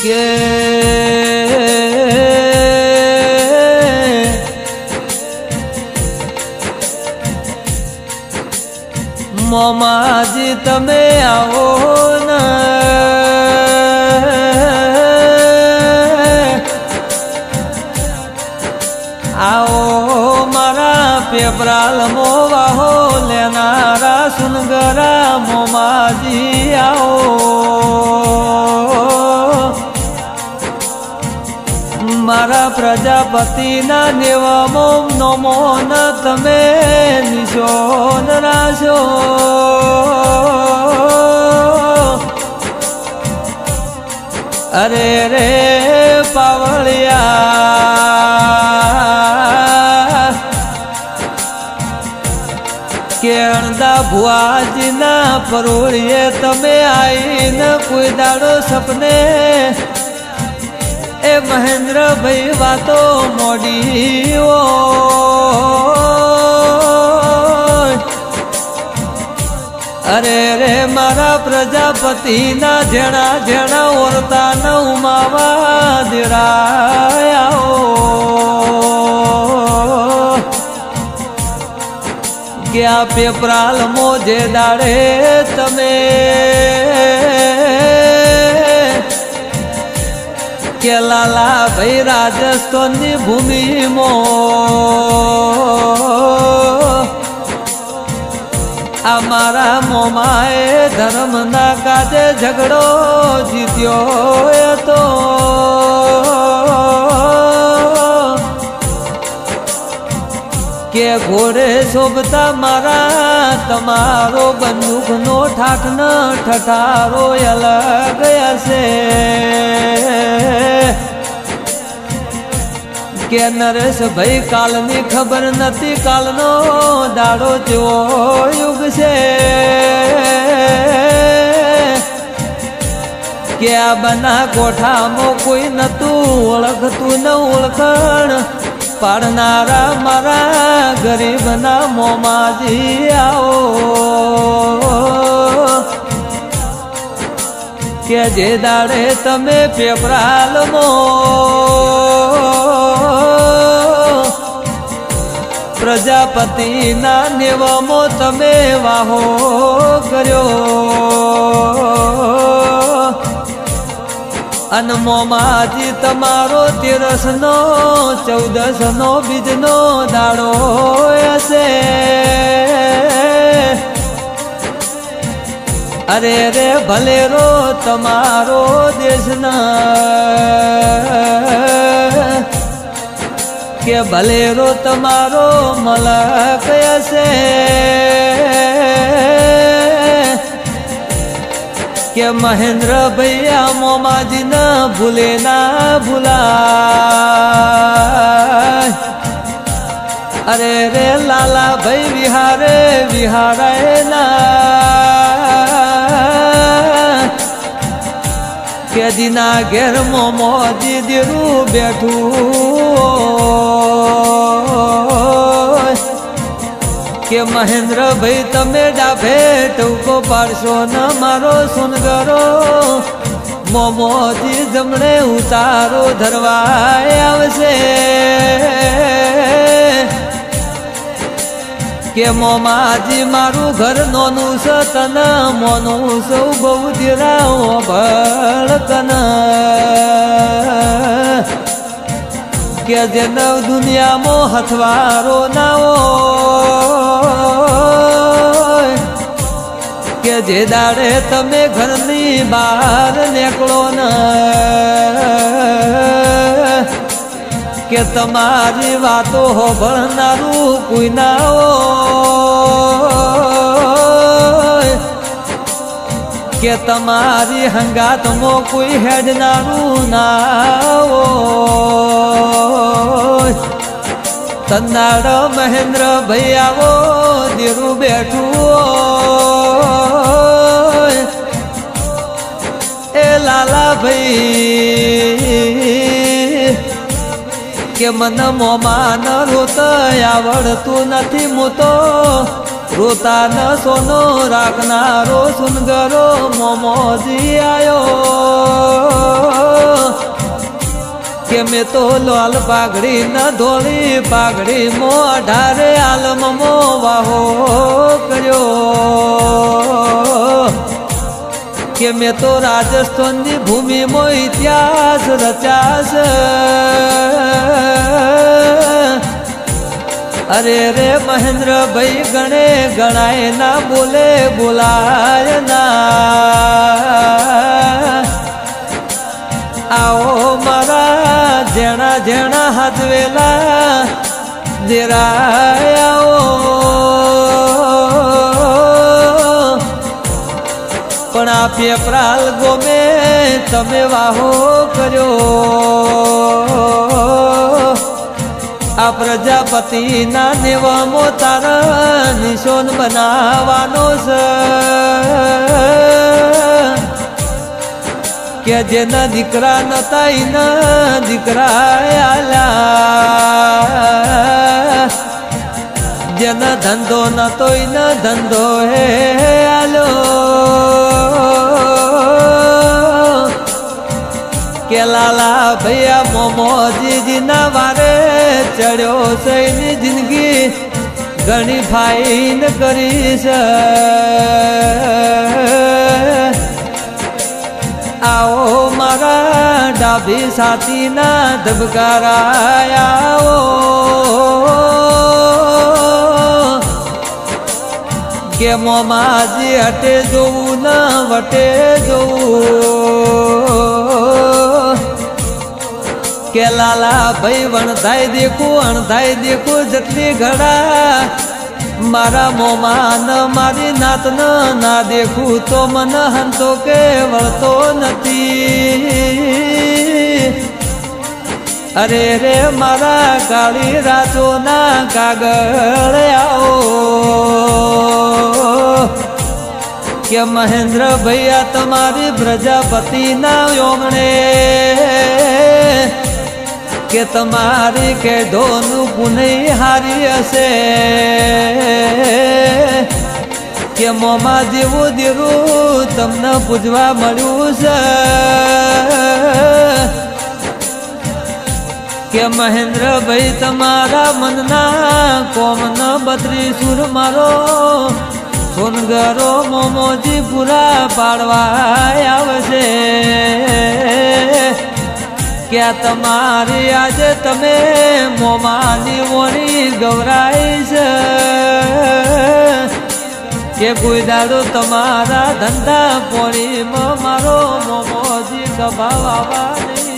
કે મોમાજી તમે આવો ને આવો મારા પેપરાલ મોવાહો લેનારા સુનગરા મોમાજી આવો મારા પ્રજાપતિના નિયમો નમો ન તમે નિશોન રાશો અરે રે પાવળિયા કેણદા ભુવાજીના પરોળીએ તમે આવીને કોઈ દાડો સપને એ મહેન્દ્ર ભાઈ વાતો મોડી અરે રે મારા પ્રજાપતિના જેણા જેણા ઓરતા ન ઉમાવા દેરાયા ગયા પેપરાલ મોજે દાડે તમે કે લાલા ભાઈ રાજસ્થાનની ભૂમિમાં અમારા મોમાએ ધર્મના કાજે ઝઘડો જીત્યો તો કે ઘોડે શોભતા મારા તમારો બંદૂકનો ઠાઠ ન ઠઠારો અલગ હશે કે નરેશ ભાઈ કાલની ખબર નથી કાલનો દાડો જેવો યુગ છે કે આ બના કોઠામાં કોઈ નતું ઓળખતું ન ઓળખણ પાડનારા મારા ગરીબના મોમાજી આવો કે જે દાડે તમે પેપરાલમાં પ્રજાપતિના નિયમો તમે વાહો કર્યો અને મોમાજી તમારો 13નો 14નો બીજનો દાડો હશે અરે રે ભલેરો તમારો દેશના કે ભલેરો તમારો મલક હશે કે મહેન્દ્ર ભૈયા મોમાજી ના ભૂલે ના ભૂલાય અરે રે લાલા ભાઈ વિહારે વિહારાય ના કે જીના ઘેર મોમોજી દીરું બેઠું કે મહેન્દ્ર ભાઈ તમે ડાભે ટૂંકો પાડશો ન મારો સુનગરો મોમોજી જમણે ઉતારો ધરવાય આવશે કે મોમાજી મારું ઘર નોનું છે તન મોનું સૌ બહુ ધીરાઓ ભળકન કે જે નવ દુનિયામાં હથવારો ના હોય કે જે દાડે તમે ઘરની બહાર નીકળો ન કે તમારી વાતો હોભળનારું કોઈ ના હોય કે તમારી હંગાતમાં કોઈ હેડનારું ના હોય તનાડ મહેન્દ્ર ભાઈ આવો દેરું બેઠું હોય એ લાલા ભાઈ કે મન મોમાં ન રોત આવડતું નથી હું તો रोता न सोनो राखनारो सुनगरो मोमोजी आयो के मैं तो लाल पागड़ी न धोली पागड़ी मो 18 आलम मो वाहो कर्यो के मैं तो राजस्थान की भूमि मो इतिहास रचास अरे रे महेंद्र भाई गणे गणाए ना बोले बोलाय ना आओ मारा जेना जेना हाथवेला जेरा आओ पण आ पेपराल गोमे तमे वाहो कर्यो आ प्रजापति ना नेवामो तारा निशान बनावानो छे के जेना दीकरा नता एना दीकरा आला जेना धंधो नतो एना धंधो हे आलो के लाला भैया मोमोजी जी ना वारे चढ़ो सैनी जिंदगी घनी फाइन करी से आओ मारा डाबी साथी ना धबकाराया के मोमाजी हटे जो न वटे जो के लाला भाई वणधाई देखो जटली घड़ा मारा मोमान मारी नात ना देखू तो मन हंतो के वळतो नथी अरे रे मारा काली रातो ना कागळ आओ के महेंद्र भैया तमारी प्रजापति ना योगणे के तमारी के दोनों पुनई हारी हसे के मोमा जेवू दीरू तमने पूजवा मळ्यू छे के महेंद्र भाई तमारा मनना कोमना 32 सुर मारो सोनगरो मोमोजी पूरा पाड़वा आवशे क्या तमारी आज तमे मोमानी वोनी गवराई छे के कोई दाड़ो तमारा धंधा पोरी मारो मोमोजी कबावा नहीं।